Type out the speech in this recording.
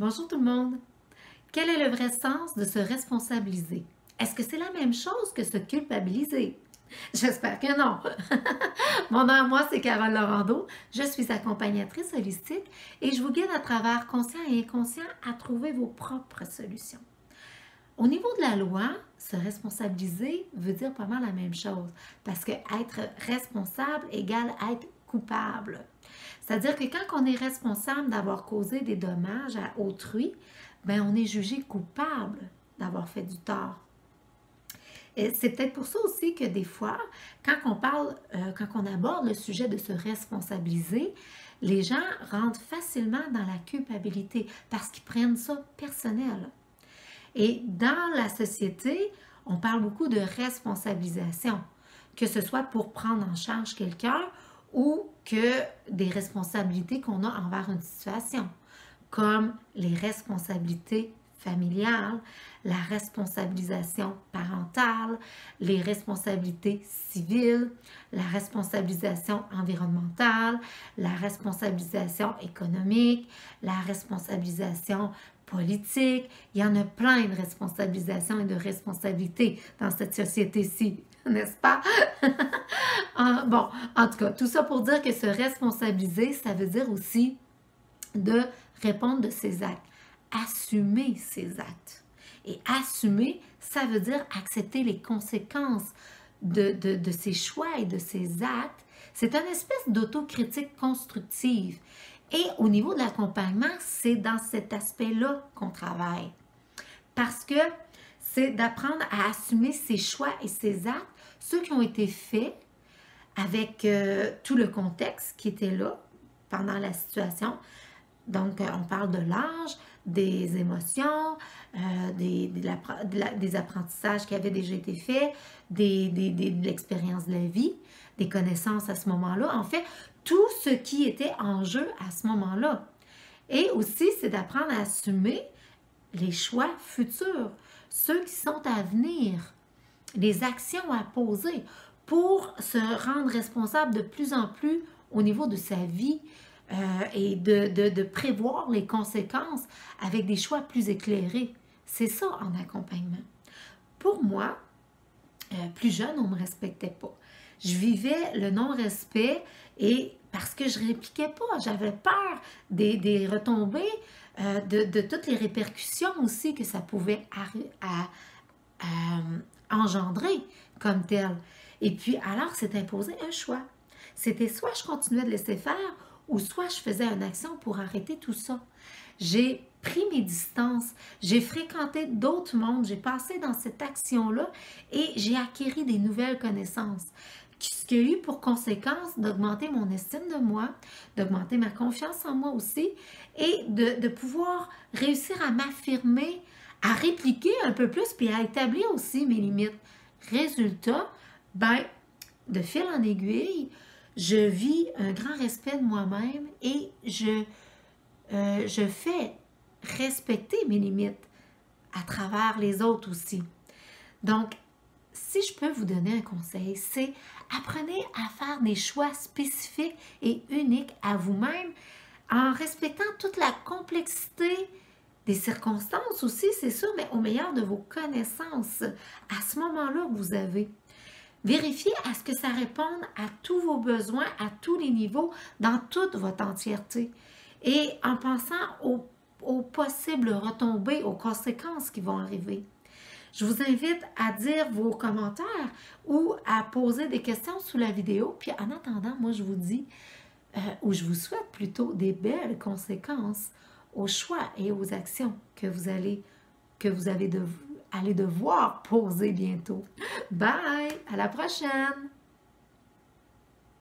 Bonjour tout le monde! Quel est le vrai sens de se responsabiliser? Est-ce que c'est la même chose que se culpabiliser? J'espère que non! Mon nom à moi, c'est Carole Laurando. Je suis accompagnatrice holistique et je vous guide à travers conscient et inconscient à trouver vos propres solutions. Au niveau de la loi, se responsabiliser veut dire pas mal la même chose parce que être responsable égale être coupable. C'est-à-dire que quand on est responsable d'avoir causé des dommages à autrui, ben on est jugé coupable d'avoir fait du tort. Et c'est peut-être pour ça aussi que des fois, quand on aborde le sujet de se responsabiliser, les gens rentrent facilement dans la culpabilité parce qu'ils prennent ça personnel. Et dans la société, on parle beaucoup de responsabilisation, que ce soit pour prendre en charge quelqu'un ou que des responsabilités qu'on a envers une situation, comme les responsabilités familiales, la responsabilisation parentale, les responsabilités civiles, la responsabilisation environnementale, la responsabilisation économique, la responsabilisation politique. Il y en a plein de responsabilisations et de responsabilités dans cette société-ci, n'est-ce pas? Bon, en tout cas, tout ça pour dire que se responsabiliser, ça veut dire aussi de répondre de ses actes, assumer ses actes. Et assumer, ça veut dire accepter les conséquences de ses choix et de ses actes. C'est une espèce d'autocritique constructive. Et au niveau de l'accompagnement, c'est dans cet aspect-là qu'on travaille. Parce que c'est d'apprendre à assumer ses choix et ses actes, ceux qui ont été faits avec tout le contexte qui était là pendant la situation. Donc, on parle de l'âge, des émotions, des apprentissages qui avaient déjà été faits, de l'expérience de la vie, des connaissances à ce moment-là. En fait, tout ce qui était en jeu à ce moment-là. Et aussi, c'est d'apprendre à assumer les choix futurs, ceux qui sont à venir, les actions à poser pour se rendre responsable de plus en plus au niveau de sa vie et de prévoir les conséquences avec des choix plus éclairés. C'est ça en accompagnement. Pour moi, plus jeune, on ne me respectait pas. Je vivais le non-respect et parce que je ne répliquais pas, j'avais peur des retombées, de toutes les répercussions aussi que ça pouvait engendrer comme tel. Et puis, alors, c'est imposé un choix. C'était soit je continuais de laisser faire ou soit je faisais une action pour arrêter tout ça. J'ai pris mes distances, j'ai fréquenté d'autres mondes, j'ai passé dans cette action-là et j'ai acquis des nouvelles connaissances. Ce qui a eu pour conséquence d'augmenter mon estime de moi, d'augmenter ma confiance en moi aussi et de pouvoir réussir à m'affirmer, à répliquer un peu plus puis à établir aussi mes limites. Résultat, ben, de fil en aiguille, je vis un grand respect de moi-même et je fais respecter mes limites à travers les autres aussi. Donc, si je peux vous donner un conseil, c'est apprenez à faire des choix spécifiques et uniques à vous-même en respectant toute la complexité des circonstances aussi, c'est sûr, mais au meilleur de vos connaissances à ce moment-là que vous avez. Vérifiez à ce que ça réponde à tous vos besoins, à tous les niveaux, dans toute votre entièreté. Et en pensant aux possibles retombées, aux conséquences qui vont arriver. Je vous invite à dire vos commentaires ou à poser des questions sous la vidéo. Puis en attendant, moi je vous dis, ou je vous souhaite plutôt des belles conséquences aux choix et aux actions que vous allez devoir poser bientôt. Bye! À la prochaine!